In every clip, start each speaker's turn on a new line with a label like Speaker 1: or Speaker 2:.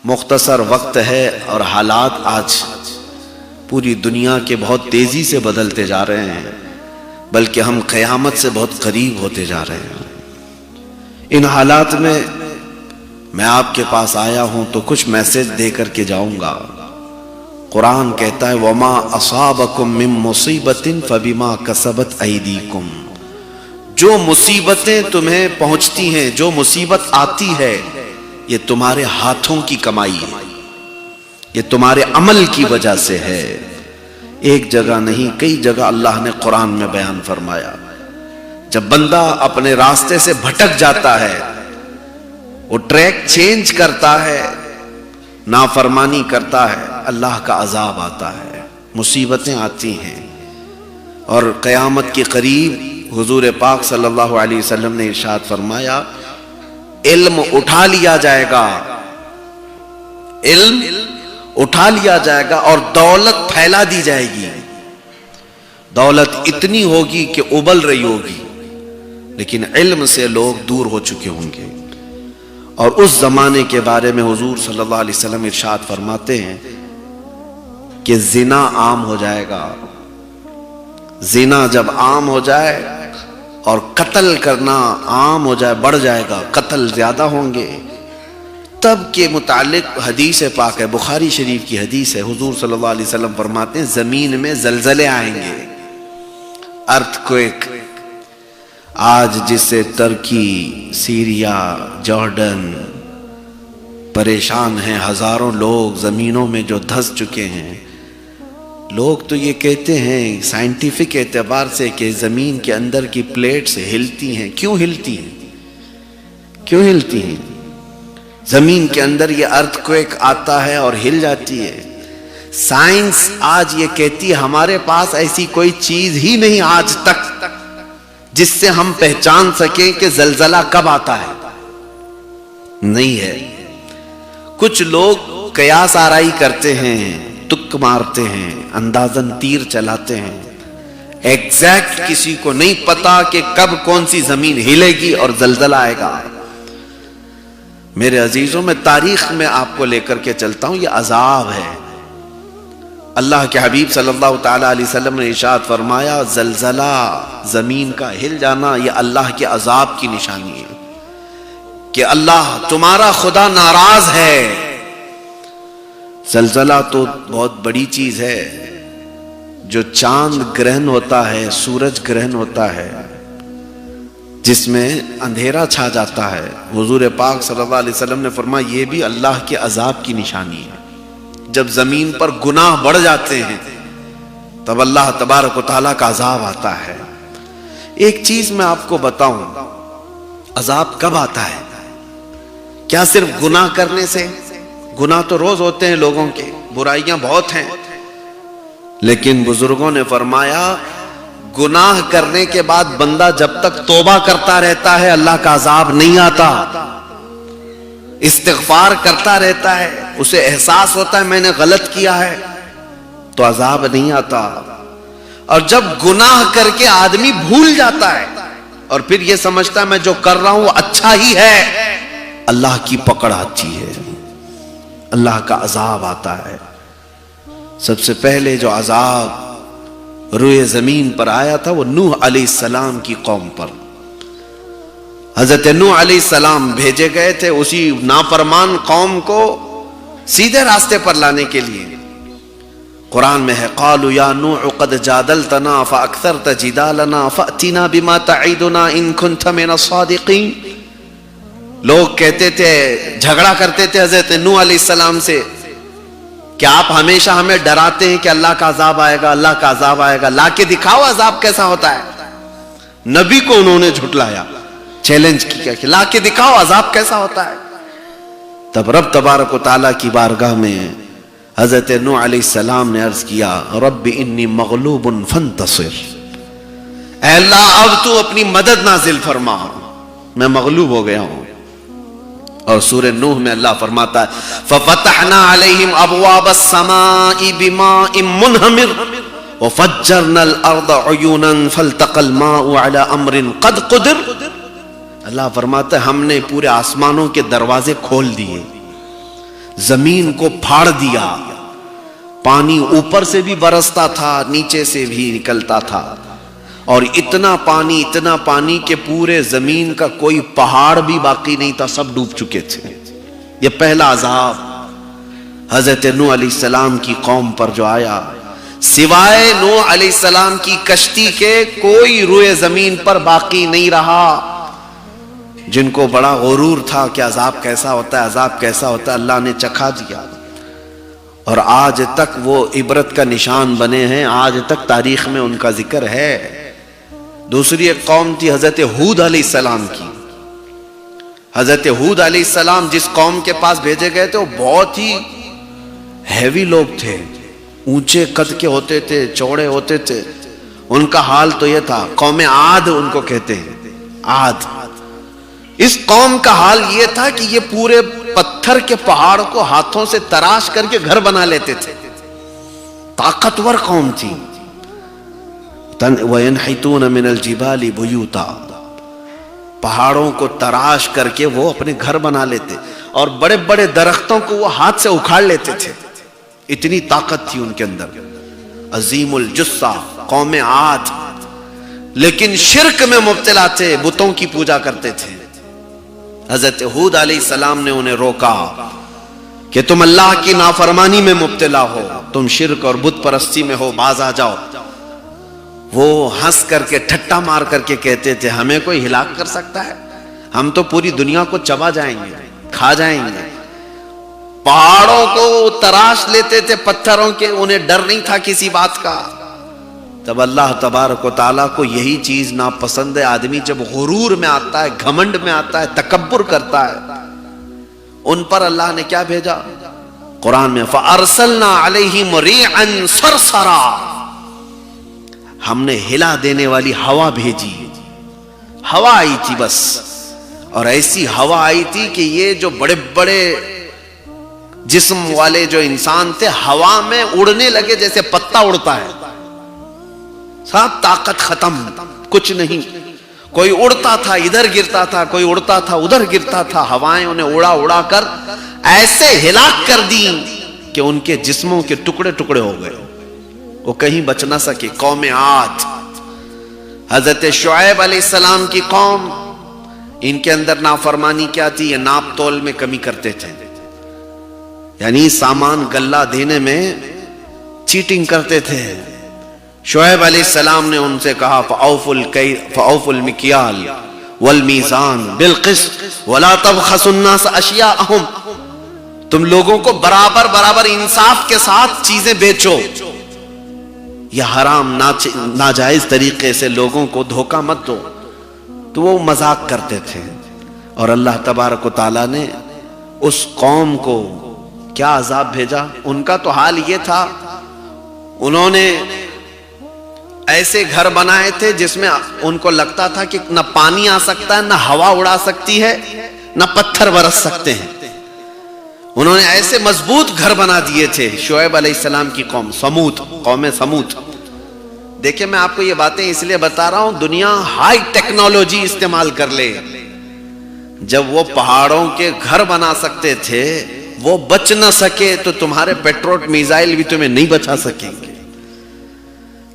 Speaker 1: مختصر وقت ہے اور حالات آج پوری دنیا کے بہت تیزی سے بدلتے جا رہے ہیں، بلکہ ہم قیامت سے بہت قریب ہوتے جا رہے ہیں۔ ان حالات میں میں آپ کے پاس آیا ہوں تو کچھ میسج دے کر کے جاؤں گا۔ قرآن کہتا ہے وَمَا أَصَابَكُم مِّن مُّصِيبَةٍ فَبِمَا كَسَبَتْ أَيْدِيكُمْ، جو مصیبتیں تمہیں پہنچتی ہیں، جو مصیبت آتی ہے، یہ تمہارے ہاتھوں کی کمائی ہے، یہ تمہارے عمل کی وجہ سے ہے۔ ایک جگہ نہیں، کئی جگہ اللہ نے قرآن میں بیان فرمایا، جب بندہ اپنے راستے سے بھٹک جاتا ہے، وہ ٹریک چینج کرتا ہے، نافرمانی کرتا ہے، اللہ کا عذاب آتا ہے، مصیبتیں آتی ہیں۔ اور قیامت کے قریب حضور پاک صلی اللہ علیہ وسلم نے ارشاد فرمایا علم اٹھا لیا جائے گا، علم اٹھا لیا جائے گا اور دولت پھیلا دی جائے گی۔ دولت اتنی ہوگی کہ ابل رہی ہوگی، لیکن علم سے لوگ دور ہو چکے ہوں گے۔ اور اس زمانے کے بارے میں حضور صلی اللہ علیہ وسلم ارشاد فرماتے ہیں کہ زنا عام ہو جائے گا۔ زنا جب عام ہو جائے اور قتل کرنا عام ہو جائے، بڑھ جائے گا، قتل زیادہ ہوں گے، تب کے متعلق حدیث پاک ہے، بخاری شریف کی حدیث ہے، حضور صلی اللہ علیہ وسلم فرماتے ہیں زمین میں زلزلے آئیں گے، ارتھ کوئک۔ آج جس سے ترکی، سیریا، جارڈن پریشان ہیں، ہزاروں لوگ زمینوں میں جو دھس چکے ہیں، لوگ تو یہ کہتے ہیں سائنٹیفک اعتبار سے کہ زمین کے اندر کی پلیٹس ہلتی ہیں۔ کیوں ہلتی ہیں؟ کیوں ہلتی ہیں؟ زمین کے اندر یہ ارتھ کوئک آتا ہے اور ہل جاتی ہے۔ سائنس آج یہ کہتی ہے ہمارے پاس ایسی کوئی چیز ہی نہیں آج تک جس سے ہم پہچان سکیں کہ زلزلہ کب آتا ہے، نہیں ہے۔ کچھ لوگ قیاس آرائی کرتے ہیں، تک مارتے ہیں، اندازن تیر چلاتے ہیں، ایگزیکٹ کسی کو نہیں پتا کہ کب کون سی زمین ہلے گی اور زلزلہ آئے گا۔ میرے عزیزوں، میں تاریخ میں آپ کو لے کر کے چلتا ہوں، یہ عذاب ہے۔ اللہ کے حبیب صلی اللہ تعالی علیہ وسلم نے ارشاد فرمایا زلزلہ، زمین کا ہل جانا، یہ اللہ کے عذاب کی نشانی ہے کہ اللہ تمہارا خدا ناراض ہے۔ زلزلہ تو بہت بڑی چیز ہے، جو چاند گرہن ہوتا ہے، سورج گرہن ہوتا ہے، جس میں اندھیرا چھا جاتا ہے، حضور پاک صلی اللہ علیہ وسلم نے فرمایا یہ بھی اللہ کے عذاب کی نشانی ہے۔ جب زمین پر گناہ بڑھ جاتے ہیں تب اللہ تبارک و تعالیٰ کا عذاب آتا ہے۔ ایک چیز میں آپ کو بتاؤں، عذاب کب آتا ہے؟ کیا صرف گناہ کرنے سے؟ گناہ تو روز ہوتے ہیں لوگوں کے، برائیاں بہت ہیں، لیکن بزرگوں نے فرمایا گناہ کرنے کے بعد بندہ جب تک توبہ کرتا رہتا ہے اللہ کا عذاب نہیں آتا۔ استغفار کرتا رہتا ہے، اسے احساس ہوتا ہے میں نے غلط کیا ہے، تو عذاب نہیں آتا۔ اور جب گناہ کر کے آدمی بھول جاتا ہے اور پھر یہ سمجھتا ہے میں جو کر رہا ہوں وہ اچھا ہی ہے، اللہ کی پکڑ آتی ہے، اللہ کا عذاب آتا ہے۔ سب سے پہلے جو عذاب روئے زمین پر آیا تھا وہ نوح علیہ السلام کی قوم پر۔ حضرت نوح علیہ السلام بھیجے گئے تھے اسی نافرمان قوم کو سیدھے راستے پر لانے کے لیے۔ قرآن میں ہے قالوا یا نوح قد جادلتنا فاکثرت جدالنا فأتنا بما تعیدنا ان کنت من الصادقین۔ لوگ کہتے تھے، جھگڑا کرتے تھے حضرت نوح علیہ السلام سے کہ آپ ہمیشہ ہمیں ڈراتے ہیں کہ اللہ کا عذاب آئے گا، اللہ کا عذاب آئے گا، لا کے دکھاؤ عذاب کیسا ہوتا ہے۔ نبی کو انہوں نے جھٹلایا، چیلنج کیا کہ لا کے دکھاؤ عذاب کیسا ہوتا ہے۔ تب رب تبارک و تعالیٰ کی بارگاہ میں حضرت نوح علیہ السلام نے عرض کیا رب انی مغلوب فانتصر، اے اللہ اب تو اپنی مدد نازل فرما، میں مغلوب ہو گیا ہوں۔ اور سورہ نوح میں اللہ فرماتا ہے فَفَتَحْنَا عَلَيْهِمْ أَبْوَابَ السَّمَاءِ بِمَاءٍ مُنْهَمِرٍ وَفَجَّرْنَا الْأَرْضَ عُيُونًا فَالْتَقَى الْمَاءُ عَلَى أَمْرٍ قَدْ قُدِرَ۔ اللہ فرماتا ہے ہم نے پورے آسمانوں کے دروازے کھول دیے، زمین کو پھاڑ دیا، پانی اوپر سے بھی برستا تھا، نیچے سے بھی نکلتا تھا، اور اتنا پانی کہ پورے زمین کا کوئی پہاڑ بھی باقی نہیں تھا، سب ڈوب چکے تھے۔ یہ پہلا عذاب حضرت نوح علیہ السلام کی قوم پر جو آیا، سوائے نوح علیہ السلام کی کشتی کے کوئی روئے زمین پر باقی نہیں رہا۔ جن کو بڑا غرور تھا کہ عذاب کیسا ہوتا ہے، اللہ نے چکھا دیا، اور آج تک وہ عبرت کا نشان بنے ہیں، آج تک تاریخ میں ان کا ذکر ہے۔ دوسری ایک قوم تھی حضرت ہود علیہ السلام کی۔ حضرت ہود علیہ السلام جس قوم کے پاس بھیجے گئے تھے وہ بہت ہی ہیوی لوگ تھے، اونچے قد کے ہوتے تھے، چوڑے ہوتے تھے۔ ان کا حال تو یہ تھا، قوم عاد ان کو کہتے ہیں، عاد۔ اس قوم کا حال یہ تھا کہ یہ پورے پتھر کے پہاڑ کو ہاتھوں سے تراش کر کے گھر بنا لیتے تھے، طاقتور قوم تھی۔ وَيَنْحِتُونَ مِنَ الْجِبَالِ بُيُوتًا، پہاڑوں کو تراش کر کے وہ اپنے گھر بنا لیتے، اور بڑے بڑے درختوں کو وہ ہاتھ سے اکھاڑ لیتے تھے، اتنی طاقت تھی ان کے اندر۔ عظیم الجثہ قوم عاد، لیکن شرک میں مبتلا تھے، بتوں کی پوجا کرتے تھے۔ حضرت ہود علیہ السلام نے انہیں روکا کہ تم اللہ کی نافرمانی میں مبتلا ہو، تم شرک اور بت پرستی میں ہو، باز آ جاؤ۔ وہ ہنس کر کے، ٹھٹا مار کر کے کہتے تھے ہمیں کوئی ہلاک کر سکتا ہے؟ ہم تو پوری دنیا کو چبا جائیں گے، کھا جائیں گے۔ پہاڑوں کو تراش لیتے تھے، پتھروں کے، انہیں ڈر نہیں تھا کسی بات کا۔ تب اللہ تبارک و تعالیٰ کو یہی چیز ناپسند ہے، آدمی جب غرور میں آتا ہے، گھمنڈ میں آتا ہے، تکبر کرتا ہے۔ ان پر اللہ نے کیا بھیجا قرآن میں؟ فَأَرْسَلْنَا عَلَيْهِمْ رِيحًا صَرْصَرًا، ہم نے ہلا دینے والی ہوا بھیجی۔ ہوا آئی تھی بس، اور ایسی ہوا آئی تھی کہ یہ جو بڑے بڑے جسم والے جو انسان تھے ہوا میں اڑنے لگے جیسے پتا اڑتا ہے، سب طاقت ختم، کچھ نہیں۔ کوئی اڑتا تھا ادھر گرتا تھا، کوئی اڑتا تھا ادھر گرتا تھا، ہوائیں انہیں اڑا اڑا کر ایسے ہلاک کر دی کہ ان کے جسموں کے ٹکڑے ٹکڑے ہو گئے، وہ کہیں بچ نہ سکے۔ قوم عاد، حضرت شعیب علیہ السلام کی قوم، ان کے اندر نافرمانی کیا تھی؟ یہ ناپ تول میں کمی کرتے تھے، یعنی سامان غلہ دینے میں چیٹنگ کرتے تھے۔ شعیب علیہ السلام نے ان سے کہا فَأَوْفُوا الْمِكْيَالَ وَالْمِيزَانَ بِالْقِسْطِ وَلَا تَبْخَسُوا النَّاسَ أَشْيَاءَهُمْ، تم لوگوں کو برابر برابر انصاف کے ساتھ چیزیں بیچو، یا حرام ناجائز طریقے سے لوگوں کو دھوکہ مت دو۔ تو وہ مذاق کرتے تھے، اور اللہ تبارک و تعالیٰ نے اس قوم کو کیا عذاب بھیجا؟ ان کا تو حال یہ تھا، انہوں نے ایسے گھر بنائے تھے جس میں ان کو لگتا تھا کہ نہ پانی آ سکتا ہے، نہ ہوا اڑا سکتی ہے، نہ پتھر برس سکتے ہیں۔ انہوں نے ایسے مضبوط گھر بنا دیے تھے۔ شعیب علیہ السلام کی قوم سمود، قوم سمود۔ دیکھیں میں آپ کو یہ باتیں اس لیے بتا رہا ہوں، دنیا ہائی ٹیکنالوجی استعمال کر لے، جب وہ پہاڑوں کے گھر بنا سکتے تھے وہ بچ نہ سکے تو تمہارے پیٹروٹ میزائل بھی تمہیں نہیں بچا سکیں گے۔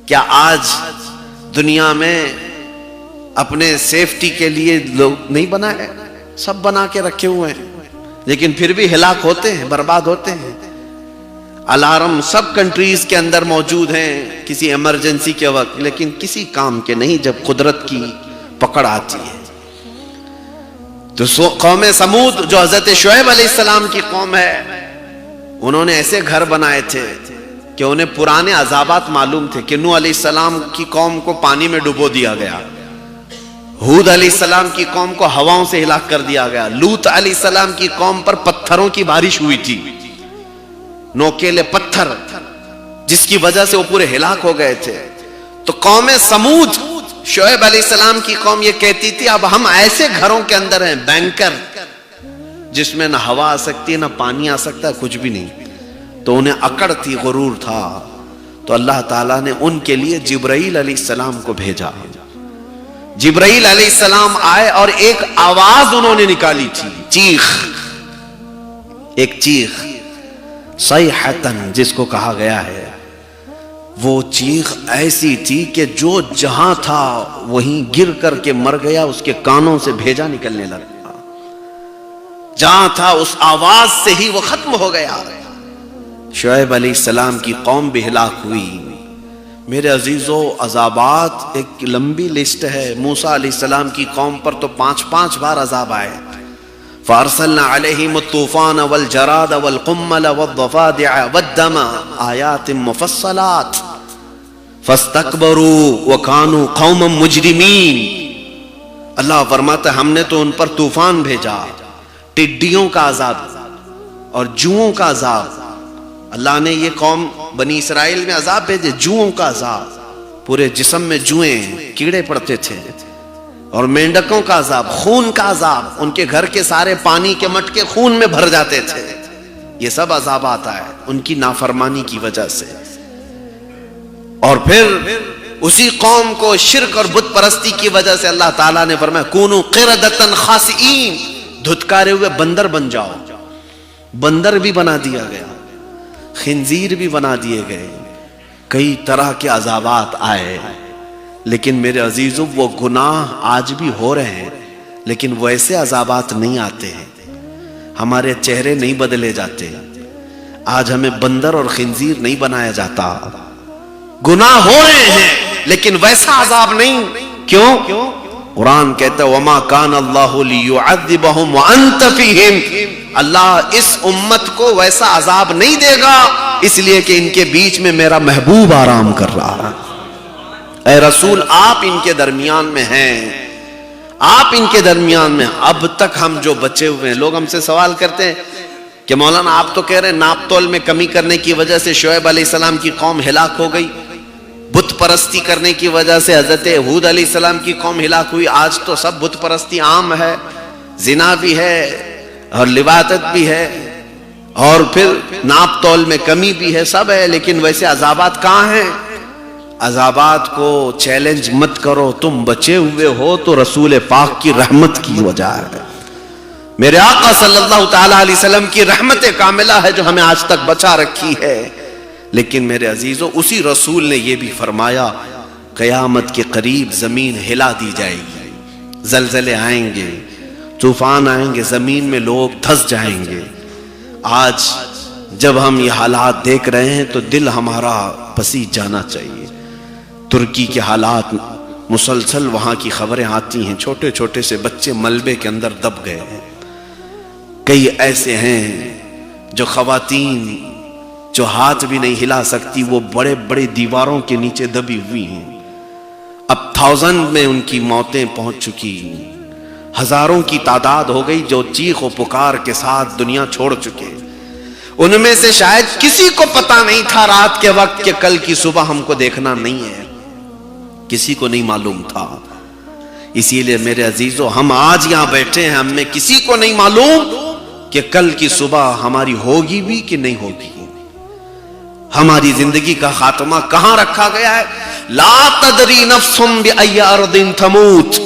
Speaker 1: کیا آج دنیا میں اپنے سیفٹی کے لیے لوگ نہیں بنائے؟ سب بنا کے رکھے ہوئے ہیں، لیکن پھر بھی ہلاک ہوتے ہیں، برباد ہوتے ہیں۔ الارم سب کنٹریز کے اندر موجود ہیں کسی ایمرجنسی کے وقت، لیکن کسی کام کے نہیں جب قدرت کی پکڑ آتی ہے۔ تو قوم سمود جو حضرت شعیب علیہ السلام کی قوم ہے، انہوں نے ایسے گھر بنائے تھے کہ انہیں پرانے عذابات معلوم تھے کہ نوح علیہ السلام کی قوم کو پانی میں ڈبو دیا گیا، ہود علیہ السلام کی قوم کو ہواؤں سے ہلاک کر دیا گیا، لوط علیہ السلام کی قوم پر پتھروں کی بارش ہوئی تھی، نوکیلے پتھر، جس کی وجہ سے وہ پورے ہلاک ہو گئے تھے۔ تو قوم سمود، شعیب علیہ السلام کی قوم یہ کہتی تھی اب ہم ایسے گھروں کے اندر ہیں، بینکر، جس میں نہ ہوا آ سکتی ہے نہ پانی آ سکتا ہے، کچھ بھی نہیں۔ تو انہیں اکڑ تھی، غرور تھا، تو اللہ تعالیٰ نے ان کے لیے جبرائیل علیہ السلام کو بھیجا۔ جبرائیل علیہ السلام آئے اور ایک آواز انہوں نے نکالی تھی، چیخ، ایک چیخ، صیحتن جس کو کہا گیا ہے، وہ چیخ ایسی تھی کہ جو جہاں تھا وہیں گر کر کے مر گیا، اس کے کانوں سے بھیجا نکلنے لگا، جہاں تھا اس آواز سے ہی وہ ختم ہو گیا۔ شعیب علیہ السلام کی قوم بھی ہلاک ہوئی۔ میرے عزیزو، عذابات ایک لمبی لسٹ ہے۔ موسیٰ علیہ السلام کی قوم پر تو 5 بار عذاب آئے۔ فَأَرْسَلْنَا عَلَيْهِمُ الطُّوفَانَ وَالْجَرَادَ وَالْقُمَّلَ وَالضَّفَادِعَ وَالدَّمَ آيَاتٍ مُفَصَّلَاتٍ فَاسْتَكْبَرُوا وَكَانُوا قَوْمًا مُجْرِمِينَ۔ اللہ فرماتا ہے ہم نے تو ان پر طوفان بھیجا، ٹڈیوں کا عذاب اور جوؤں کا عذاب۔ اللہ نے یہ قوم بنی اسرائیل میں عذاب بھیجے، جوؤں کا عذاب، پورے جسم میں جوئیں کیڑے پڑتے تھے، اور مینڈکوں کا عذاب، خون کا عذاب، ان کے گھر کے سارے پانی کے مٹکے خون میں بھر جاتے تھے۔ یہ سب عذاب آتا ہے ان کی نافرمانی کی وجہ سے۔ اور پھر اسی قوم کو شرک اور بت پرستی کی وجہ سے اللہ تعالیٰ نے فرمایا کونوا قردۃ خاسئین، دھتکارے ہوئے بندر بن جاؤ۔ بندر بھی بنا دیا گیا، خنزیر بھی بنا دیے گئے، کئی طرح کے عذابات آئے۔ لیکن میرے عزیزو، وہ گناہ آج بھی ہو رہے ہیں، لیکن ویسے عذابات نہیں آتے ہیں، ہمارے چہرے نہیں بدلے جاتے، آج ہمیں بندر اور خنزیر نہیں بنایا جاتا۔ گناہ ہو رہے ہیں لیکن ویسا عذاب نہیں۔ کیوں؟ قرآن کہتا ہے وَمَا كَانَ اللَّهُ لِيُعَذِّبَهُمْ وَأَنْتَ فِيهِمْ، اللہ اس امت کو ویسا عذاب نہیں دے گا اس لیے کہ ان کے بیچ میں میرا محبوب آرام کر رہا ہے۔ اے رسول، آپ ان کے درمیان میں ہیں، آپ ان کے درمیان میں۔ اب تک ہم جو بچے ہوئے ہیں، لوگ ہم سے سوال کرتے ہیں کہ مولانا آپ تو کہہ رہے ہیں ناپ تول میں کمی کرنے کی وجہ سے شعیب علیہ السلام کی قوم ہلاک ہو گئی، بت پرستی کرنے کی وجہ سے حضرت ہود علیہ السلام کی قوم ہلاک ہوئی۔ آج تو سب بت پرستی عام ہے، زنا بھی ہے اور لواطت بھی ہے، اور پھر ناپ تول میں کمی بھی ہے، سب ہے، لیکن ویسے عذابات کہاں ہیں؟ عذابات کو چیلنج مت کرو، تم بچے ہوئے ہو تو رسول پاک کی رحمت کی وجہ ہے، میرے آقا صلی اللہ تعالی علیہ وسلم کی رحمت کاملہ ہے جو ہمیں آج تک بچا رکھی ہے۔ لیکن میرے عزیزو، اسی رسول نے یہ بھی فرمایا قیامت کے قریب زمین ہلا دی جائے گی، زلزلے آئیں گے، طوفان آئیں گے، زمین میں لوگ دھس جائیں گے۔ آج جب ہم یہ حالات دیکھ رہے ہیں تو دل ہمارا پسیج جانا چاہیے۔ ترکی کے حالات مسلسل وہاں کی خبریں آتی ہیں، چھوٹے چھوٹے سے بچے ملبے کے اندر دب گئے ہیں، کئی ایسے ہیں جو خواتین جو ہاتھ بھی نہیں ہلا سکتی، وہ بڑے بڑے دیواروں کے نیچے دبی ہوئی ہیں، اب 1000 میں ان کی موتیں پہنچ چکی، ہزاروں کی تعداد ہو گئی جو چیخ و پکار کے ساتھ دنیا چھوڑ چکے۔ ان میں سے شاید کسی کو پتا نہیں تھا رات کے وقت کہ کل کی صبح ہم کو دیکھنا نہیں ہے، کسی کو نہیں معلوم تھا۔ اسی لیے میرے عزیزو، ہم آج یہاں بیٹھے ہیں، ہم میں کسی کو نہیں معلوم کہ کل کی صبح ہماری ہوگی بھی کہ نہیں ہوگی، ہماری زندگی کا خاتمہ کہاں رکھا گیا ہے۔ لا تدری نفس بأی ارض تموت،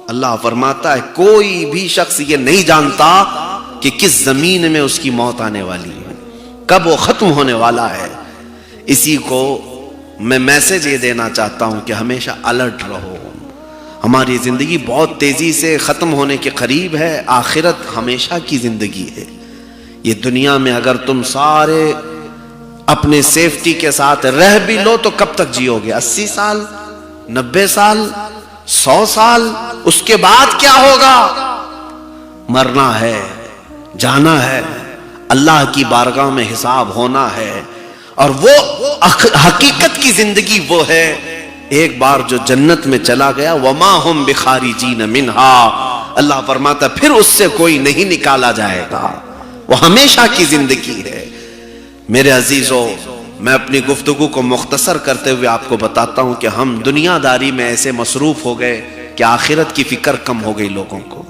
Speaker 1: اللہ فرماتا ہے کوئی بھی شخص یہ نہیں جانتا کہ کس زمین میں اس کی موت آنے والی ہے، کب وہ ختم ہونے والا ہے۔ اسی کو میں میسج یہ دینا چاہتا ہوں کہ ہمیشہ الرٹ رہو، ہماری زندگی بہت تیزی سے ختم ہونے کے قریب ہے، آخرت ہمیشہ کی زندگی ہے۔ یہ دنیا میں اگر تم سارے اپنے سیفٹی کے ساتھ رہ بھی لو تو کب تک جیو گے؟ 80 سال، 90 سال، 100 سال، اس کے بعد کیا ہوگا؟ مرنا ہے، جانا ہے، اللہ کی بارگاہ میں حساب ہونا ہے، اور وہ حقیقت کی زندگی وہ ہے ایک بار جو جنت میں چلا گیا وما ہم بخارجین منہا، اللہ فرماتا پھر اس سے کوئی نہیں نکالا جائے گا، وہ ہمیشہ کی زندگی ہے۔ میرے عزیزو، میں اپنی گفتگو کو مختصر کرتے ہوئے آپ کو بتاتا ہوں کہ ہم دنیا داری میں ایسے مصروف ہو گئے کہ آخرت کی فکر کم ہو گئی، لوگوں کو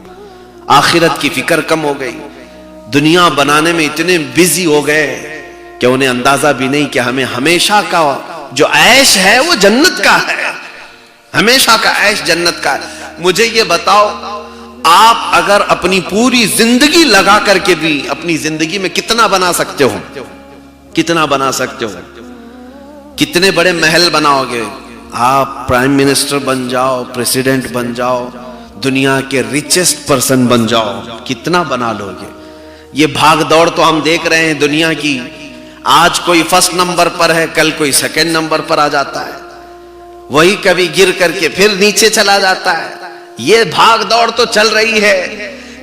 Speaker 1: آخرت کی فکر کم ہو گئی، دنیا بنانے میں اتنے بزی ہو گئے کہ انہیں اندازہ بھی نہیں کہ ہمیں ہمیشہ کا جو عیش ہے وہ جنت کا ہے، ہمیشہ کا عیش جنت کا ہے۔ مجھے یہ بتاؤ، آپ اگر اپنی پوری زندگی لگا کر کے بھی اپنی زندگی میں کتنا بنا سکتے ہو؟ کتنا بنا سکتے ہو؟ کتنے بڑے محل بناؤ گے؟ آپ پرائم منسٹر بن جاؤ، پریزیڈنٹ بن جاؤ، دنیا کے ریچسٹ پرسن بن جاؤ، کتنا بنا لو گے؟ یہ بھاگ دوڑ تو ہم دیکھ رہے ہیں دنیا کی، آج کوئی فرسٹ نمبر پر ہے، کل کوئی سیکنڈ نمبر پر آ جاتا ہے، وہی کبھی گر کر کے پھر نیچے چلا جاتا ہے۔ یہ بھاگ دوڑ تو چل رہی ہے،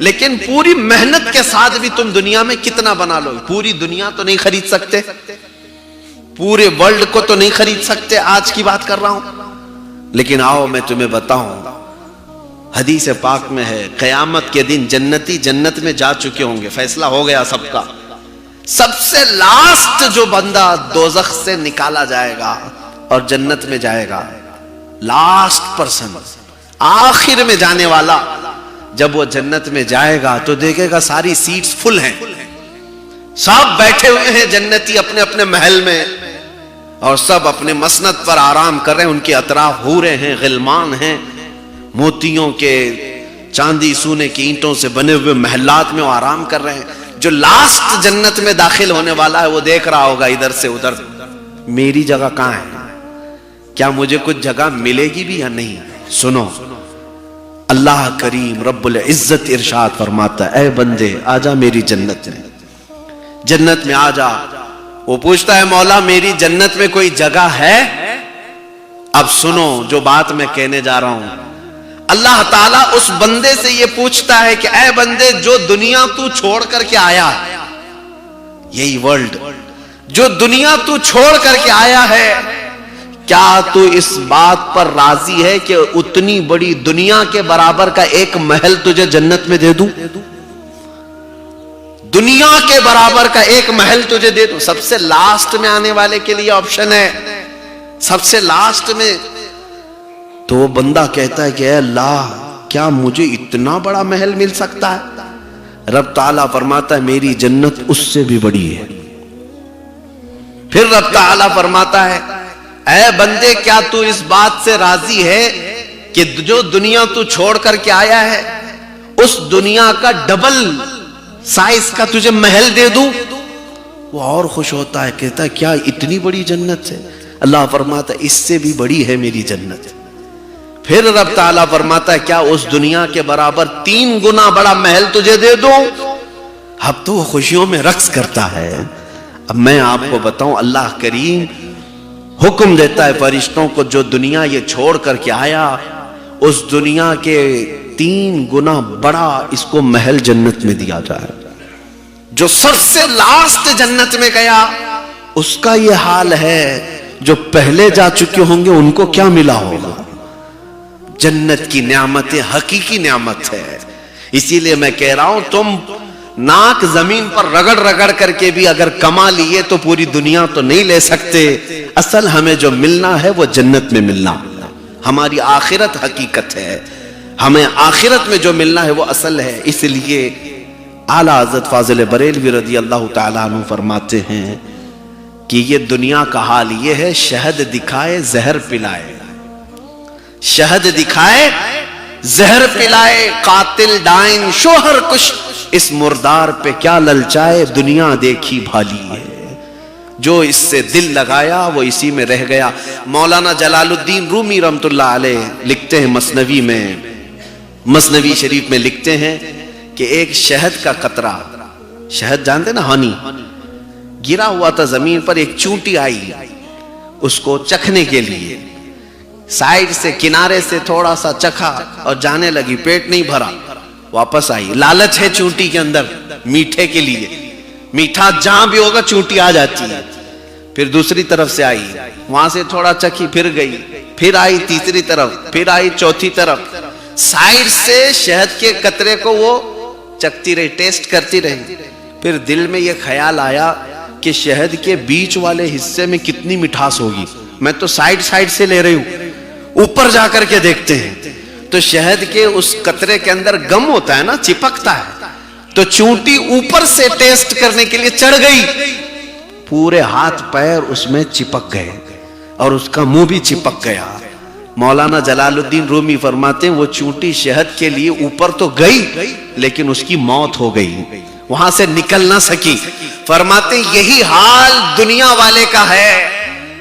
Speaker 1: لیکن پوری محنت کے ساتھ بھی تم دنیا میں کتنا بنا لو؟ پوری دنیا تو نہیں خرید سکتے، پورے ورلڈ کو تو نہیں خرید سکتے، آج کی بات کر رہا ہوں۔ لیکن آؤ میں تمہیں بتاؤں، حدیث پاک میں ہے قیامت کے دن جنتی جنت میں جا چکے ہوں گے، فیصلہ ہو گیا سب کا، سب سے لاسٹ جو بندہ دوزخ سے نکالا جائے گا اور جنت میں جائے گا، لاسٹ پرسن، آخر میں جانے والا، جب وہ جنت میں جائے گا تو دیکھے گا ساری سیٹس فل ہیں، سب بیٹھے ہوئے ہیں جنتی اپنے اپنے محل میں، اور سب اپنے مسند پر آرام کر رہے ہیں، ان کے اطراف حوریں ہیں، غلمان ہیں، موتیوں کے، چاندی سونے کی اینٹوں سے بنے ہوئے محلات میں وہ آرام کر رہے ہیں۔ جو لاسٹ جنت میں داخل ہونے والا ہے وہ دیکھ رہا ہوگا ادھر سے ادھر، میری جگہ کہاں ہے؟ کیا مجھے کچھ جگہ ملے گی بھی یا نہیں؟ سنو، اللہ کریم رب العزت ارشاد فرماتا ہے، اے بندے آجا میری جنت میں، جنت میں آجا۔ وہ پوچھتا ہے مولا میری جنت میں کوئی جگہ ہے؟ اب سنو جو بات میں کہنے جا رہا ہوں، اللہ تعالیٰ اس بندے سے یہ پوچھتا ہے کہ اے بندے جو دنیا تو چھوڑ کر کے آیا، یہی ورلڈ، جو دنیا تو چھوڑ کر کے آیا ہے، کیا تو اس بات پر راضی ہے کہ اتنی بڑی دنیا کے برابر کا ایک محل تجھے جنت میں دے دوں؟ دنیا کے برابر کا ایک محل تجھے دے دوں۔ سب سے لاسٹ میں آنے والے کے لیے آپشن ہے، سب سے لاسٹ میں۔ تو وہ بندہ کہتا ہے کہ اے اللہ کیا مجھے اتنا بڑا محل مل سکتا ہے؟ رب تعالیٰ فرماتا ہے میری جنت اس سے بھی بڑی ہے۔ پھر رب تعالیٰ فرماتا ہے اے بندے کیا تو اس بات سے راضی ہے کہ جو دنیا تو چھوڑ کر کے آیا ہے اس دنیا کا ڈبل سائز کا تجھے محل دے دوں؟ وہ اور خوش ہوتا ہے، کہتا ہے کیا اتنی بڑی جنت ہے؟ اللہ فرماتا ہے اس سے بھی بڑی ہے میری جنت۔ پھر رب تعالیٰ فرماتا ہے کیا اس دنیا کے برابر 3 گنا بڑا محل تجھے دے دوں؟ اب تو وہ خوشیوں میں رقص کرتا ہے۔ اب میں آپ کو بتاؤں، اللہ کریم حکم دیتا ہے فرشتوں کو جو دنیا یہ چھوڑ کر کے آیا اس دنیا کے 3 گنا بڑا اس کو محل جنت میں دیا جائے۔ جو سب سے لاسٹ جنت میں گیا اس کا یہ حال ہے، جو پہلے جا چکے ہوں گے ان کو کیا ملا ہوگا؟ جنت کی نعمت حقیقی نعمت ہے۔ اسی لیے میں کہہ رہا ہوں تم ناک زمین پر رگڑ رگڑ کر کے بھی اگر کما لیے تو پوری دنیا تو نہیں لے سکتے۔ اصل ہمیں جو ملنا ہے وہ جنت میں ملنا، ہماری آخرت حقیقت ہے، ہمیں آخرت میں جو ملنا ہے وہ اصل ہے۔ اس لیے اعلیٰ حضرت فاضل بریلوی رضی اللہ تعالیٰ عنہ فرماتے ہیں کہ یہ دنیا کا حال یہ ہے، شہد دکھائے زہر پلائے، شہد دکھائے زہر پلائے، قاتل ڈائن شوہر کش، اس مردار پہ کیا للچائے، دنیا دیکھی بھالی ہے۔ جو اس سے دل لگایا وہ اسی میں رہ گیا۔ مولانا جلال الدین رومی رحمت اللہ علیہ لکھتے ہیں مثنوی میں، مثنوی شریف میں لکھتے ہیں کہ ایک شہد کا قطرہ، شہد جانتے نا ہنی، گرا ہوا تھا زمین پر، ایک چونٹی آئی اس کو چکھنے کے لیے، سائیڈ سے کنارے سے تھوڑا سا چکھا اور جانے لگی، پیٹ نہیں بھرا، واپس آئی۔ لالچ ہے چونٹی کے اندر میٹھے کے لیے، میٹھا جہاں بھی ہوگا چونٹی آ جاتی ہے۔ پھر دوسری طرف سے آئی، وہاں سے تھوڑا چکھی، پھر گئی، پھر آئی تیسری طرف، پھر آئی چوتھی طرف، سائیڈ سے شہد کے قطرے کو وہ چکھتی رہی، ٹیسٹ کرتی رہی۔ پھر دل میں یہ خیال آیا کہ شہد کے بیچ والے حصے میں کتنی مٹھاس ہوگی، میں تو سائیڈ سائیڈ سے لے رہی ہوں، اوپر جا کر کے دیکھتے ہیں تو شہد کے اس قطرے کے اندر گم ہوتا ہے نا، چپکتا ہے، تو چونٹی اوپر سے ٹیسٹ کرنے کے لیے چڑھ گئی، پورے ہاتھ پیر اس میں چپک گئے اور اس کا منہ بھی چپک گیا۔ مولانا جلال الدین رومی فرماتے ہیں وہ چونٹی شہد کے لیے اوپر تو گئی لیکن اس کی موت ہو گئی، وہاں سے نکل نہ سکی. فرماتے یہی حال دنیا والے کا ہے.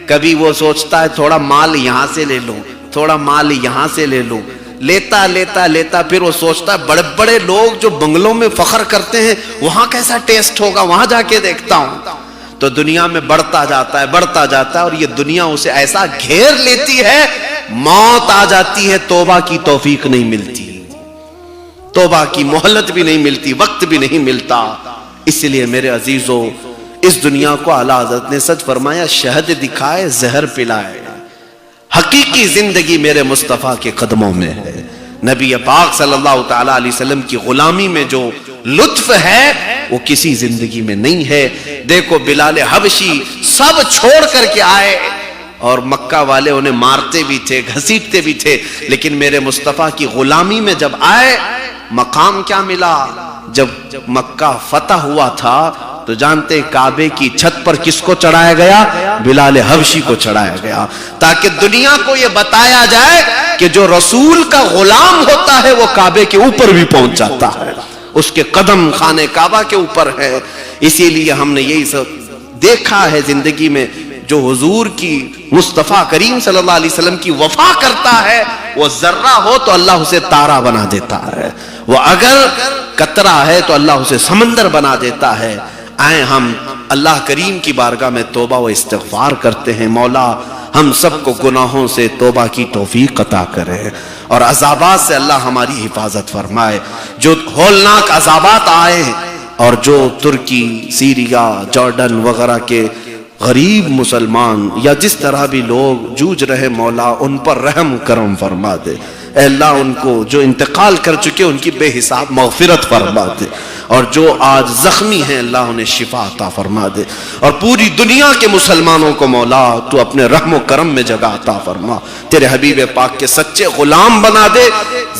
Speaker 1: کبھی وہ سوچتا ہے تھوڑا مال یہاں سے لے لو, تھوڑا مال یہاں سے لے لو, لیتا لیتا لیتا پھر وہ سوچتا ہے بڑے بڑے لوگ جو بنگلوں میں فخر کرتے ہیں وہاں کیسا ٹیسٹ ہوگا, وہاں جا کے دیکھتا ہوں. تو دنیا میں بڑھتا جاتا ہے, بڑھتا جاتا ہے, اور یہ دنیا اسے ایسا گھیر لیتی ہے, موت آ جاتی ہے, توبہ کی توفیق نہیں ملتی, توبہ کی مہلت بھی نہیں ملتی, وقت بھی نہیں ملتا. اس لیے میرے عزیزو, اس دنیا کو اعلیٰ حضرت نے سچ فرمایا, شہد دکھائے زہر پلائے. حقیقی زندگی میرے مصطفیٰ کے قدموں میں ہے. نبی پاک صلی اللہ تعالی علیہ وسلم کی غلامی میں جو لطف ہے وہ کسی زندگی میں نہیں ہے. دیکھو بلال حبشی سب چھوڑ کر کے آئے, اور مکہ والے انہیں مارتے بھی تھے, گھسیٹتے بھی تھے, لیکن میرے مصطفیٰ کی غلامی میں جب آئے, مقام کیا ملا. جب مکہ فتح ہوا تھا تو جانتے کعبے کی چھت پر کس کو چڑھایا گیا, بلال حبشی کو چڑھایا گیا, تاکہ دنیا کو یہ بتایا جائے کہ جو رسول کا غلام ہوتا ہے وہ کعبے کے اوپر بھی پہنچ جاتا ہے, اس کے قدم خانے کعبہ کے اوپر ہے. اسی لیے ہم نے یہی سب دیکھا ہے زندگی میں, جو حضور کی مصطفیٰ کریم صلی اللہ علیہ وسلم کی وفا کرتا ہے وہ ذرہ ہو تو اللہ اسے تارا بنا دیتا ہے, وہ اگر قطرہ ہے تو اللہ اسے سمندر بنا دیتا ہے. آئیں ہم اللہ کریم کی بارگاہ میں توبہ و استغفار کرتے ہیں. مولا ہم سب کو گناہوں سے توبہ کی توفیق عطا کرے, اور عذابات سے اللہ ہماری حفاظت فرمائے. جو ہولناک عذابات آئے اور جو ترکی, سیریا, جارڈن وغیرہ کے غریب مسلمان یا جس طرح بھی لوگ جوجھ رہے, مولا ان پر رحم کرم فرما دے. اے اللہ ان کو جو انتقال کر چکے ان کی بے حساب مغفرت فرما دے, اور جو آج زخمی ہیں اللہ انہیں شفا عطا فرما دے, اور پوری دنیا کے مسلمانوں کو مولا تو اپنے رحم و کرم میں جگہ عطا فرما. تیرے حبیب پاک کے سچے غلام بنا دے,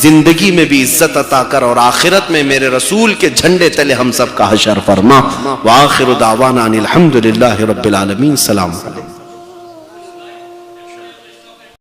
Speaker 1: زندگی میں بھی عزت عطا کر, اور آخرت میں میرے رسول کے جھنڈے تلے ہم سب کا حشر فرما. وآخر دعوانا ان الحمدللہ رب العالمین. السلام علیکم.